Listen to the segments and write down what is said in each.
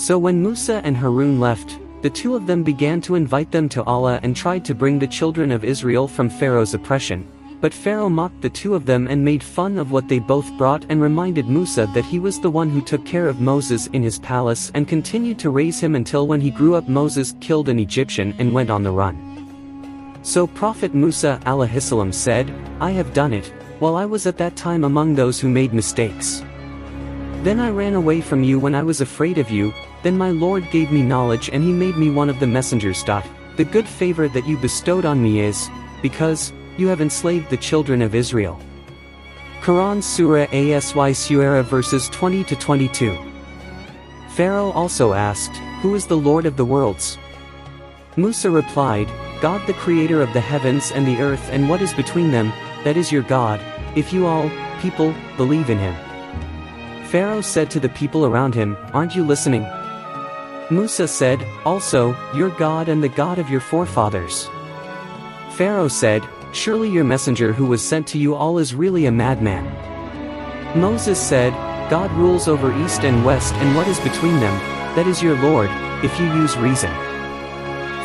So when Musa and Harun left, the two of them began to invite them to Allah and tried to bring the children of Israel from Pharaoh's oppression. But Pharaoh mocked the two of them and made fun of what they both brought and reminded Musa that he was the one who took care of Moses in his palace and continued to raise him until when he grew up Moses killed an Egyptian and went on the run. So Prophet Musa Alaihimassalam said, "I have done it, while I was at that time among those who made mistakes. Then I ran away from you when I was afraid of you, then my Lord gave me knowledge and he made me one of the messengers. The good favor that you bestowed on me is, because you have enslaved the children of Israel." Quran Surah Asy Surah verses 20-22. Pharaoh also asked, "Who is the Lord of the worlds?" Musa replied, "God the creator of the heavens and the earth and what is between them, that is your God, if you all, people, believe in him." Pharaoh said to the people around him, "Aren't you listening?" Musa said, "Also, your God and the God of your forefathers." Pharaoh said, "Surely your messenger who was sent to you all is really a madman." Moses said, "God rules over east and west and what is between them, that is your Lord, if you use reason."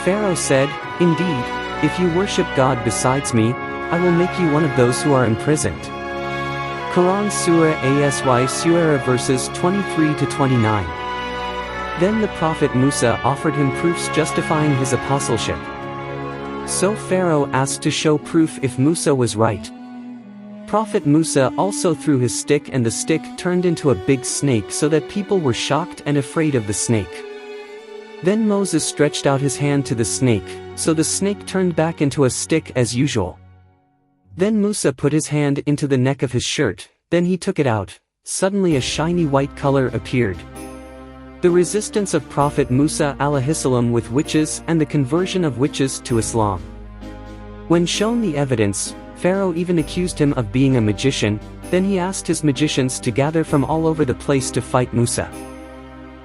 Pharaoh said, "Indeed, if you worship God besides me, I will make you one of those who are imprisoned." Quran Surah Asy Surah verses 23-29. Then the Prophet Musa offered him proofs justifying his apostleship. So Pharaoh asked to show proof if Musa was right. Prophet Musa also threw his stick and the stick turned into a big snake so that people were shocked and afraid of the snake. Then Moses stretched out his hand to the snake, so the snake turned back into a stick as usual. Then Musa put his hand into the neck of his shirt, then he took it out. Suddenly a shiny white color appeared. The resistance of Prophet Musa Alaihimassalam with witches and the conversion of witches to Islam. When shown the evidence, Pharaoh even accused him of being a magician, then he asked his magicians to gather from all over the place to fight Musa.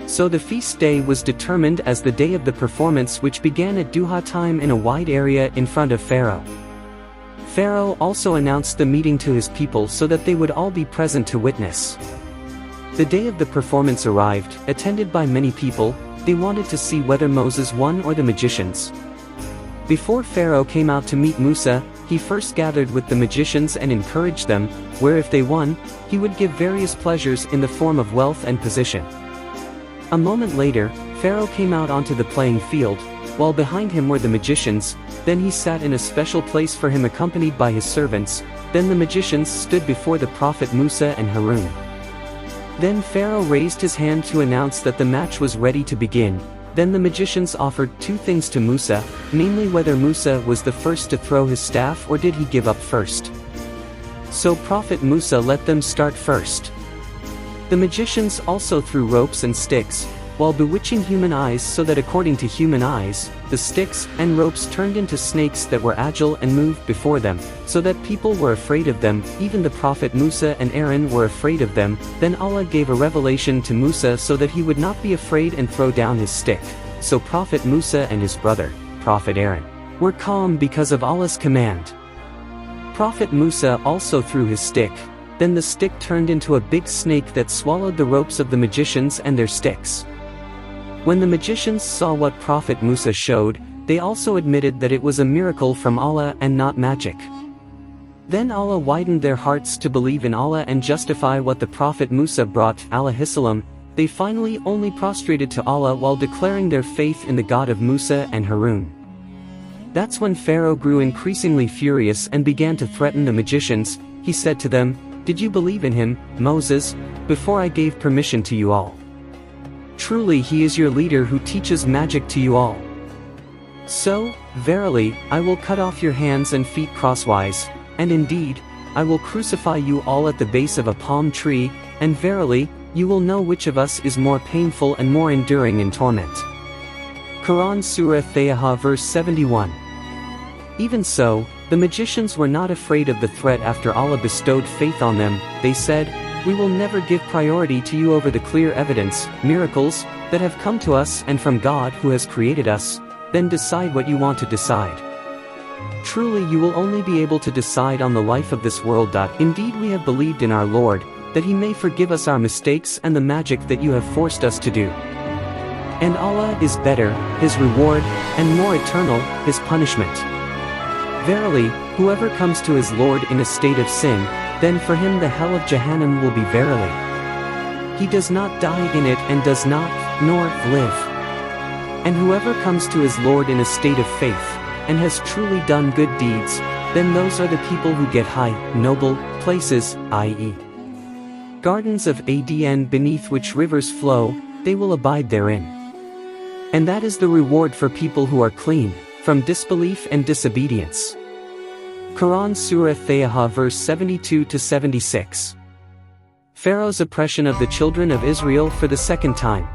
So the feast day was determined as the day of the performance, which began at duha time in a wide area in front of Pharaoh. Pharaoh also announced the meeting to his people so that they would all be present to witness. The day of the performance arrived, attended by many people. They wanted to see whether Moses won or the magicians. Before Pharaoh came out to meet Musa, he first gathered with the magicians and encouraged them, where if they won, he would give various pleasures in the form of wealth and position. A moment later, Pharaoh came out onto the playing field, while behind him were the magicians. Then he sat in a special place for him accompanied by his servants. Then the magicians stood before the Prophet Musa and Harun. Then Pharaoh raised his hand to announce that the match was ready to begin. Then the magicians offered two things to Musa, namely whether Musa was the first to throw his staff or did he give up first. So Prophet Musa let them start first. The magicians also threw ropes and sticks, while bewitching human eyes so that according to human eyes, the sticks and ropes turned into snakes that were agile and moved before them, so that people were afraid of them, even the Prophet Musa and Aaron were afraid of them. Then Allah gave a revelation to Musa so that he would not be afraid and throw down his stick. So Prophet Musa and his brother, Prophet Aaron, were calm because of Allah's command. Prophet Musa also threw his stick, then the stick turned into a big snake that swallowed the ropes of the magicians and their sticks. When the magicians saw what Prophet Musa showed, they also admitted that it was a miracle from Allah and not magic. Then Allah widened their hearts to believe in Allah and justify what the Prophet Musa brought, Alaihissalam. They finally only prostrated to Allah while declaring their faith in the God of Musa and Harun. That's when Pharaoh grew increasingly furious and began to threaten the magicians. He said to them, "Did you believe in him, Moses, before I gave permission to you all? Truly he is your leader who teaches magic to you all. So, verily, I will cut off your hands and feet crosswise, and indeed, I will crucify you all at the base of a palm tree, and verily, you will know which of us is more painful and more enduring in torment." Quran Surah Taha verse 71. Even so, the magicians were not afraid of the threat after Allah bestowed faith on them. They said, "We will never give priority to you over the clear evidence, miracles, that have come to us and from God who has created us. Then decide what you want to decide. Truly you will only be able to decide on the life of this world. Indeed we have believed in our Lord, that he may forgive us our mistakes and the magic that you have forced us to do." And Allah is better, His reward, and more eternal, His punishment. Verily, whoever comes to his Lord in a state of sin, then for him the hell of Jahannam will be verily. He does not die in it and does not, nor live. And whoever comes to his Lord in a state of faith, and has truly done good deeds, then those are the people who get high, noble, places, i.e. gardens of Adn beneath which rivers flow, they will abide therein. And that is the reward for people who are clean from disbelief and disobedience. Quran Surah Taha verse 72-76. Pharaoh's oppression of the children of Israel for the second time.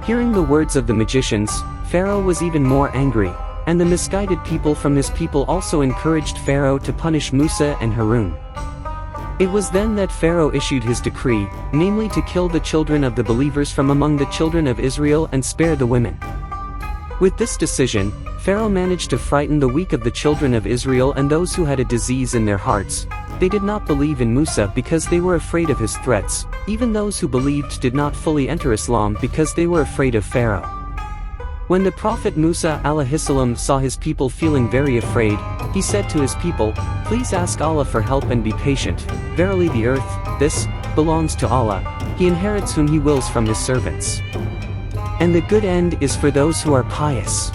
Hearing the words of the magicians, Pharaoh was even more angry, and the misguided people from his people also encouraged Pharaoh to punish Musa and Harun. It was then that Pharaoh issued his decree, namely to kill the children of the believers from among the children of Israel and spare the women. With this decision, Pharaoh managed to frighten the weak of the children of Israel and those who had a disease in their hearts. They did not believe in Musa because they were afraid of his threats. Even those who believed did not fully enter Islam because they were afraid of Pharaoh. When the Prophet Musa Alaihimassalam saw his people feeling very afraid, he said to his people, "Please ask Allah for help and be patient. Verily the earth, this, belongs to Allah. He inherits whom He wills from His servants. And the good end is for those who are pious."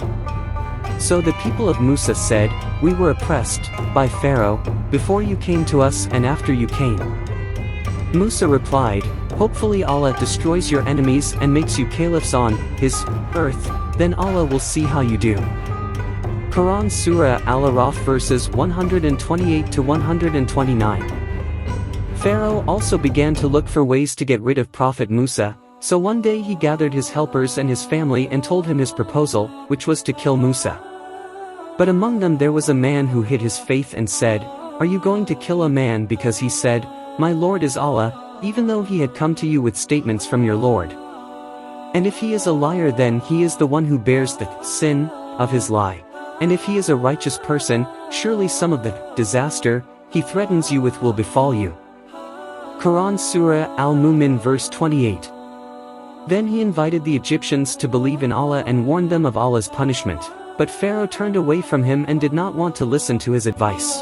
So the people of Musa said, "We were oppressed by Pharaoh, before you came to us and after you came." Musa replied, "Hopefully Allah destroys your enemies and makes you caliphs on His earth, then Allah will see how you do." Quran Surah Al-Araf verses 128-129. Pharaoh also began to look for ways to get rid of Prophet Musa, so one day he gathered his helpers and his family and told him his proposal, which was to kill Musa. But among them there was a man who hid his faith and said, "Are you going to kill a man because he said, 'My Lord is Allah,' even though he had come to you with statements from your Lord? And if he is a liar, then he is the one who bears the sin of his lie. And if he is a righteous person, surely some of the disaster he threatens you with will befall you." Quran Surah Al-Mu'min verse 28. Then he invited the Egyptians to believe in Allah and warned them of Allah's punishment, but Pharaoh turned away from him and did not want to listen to his advice.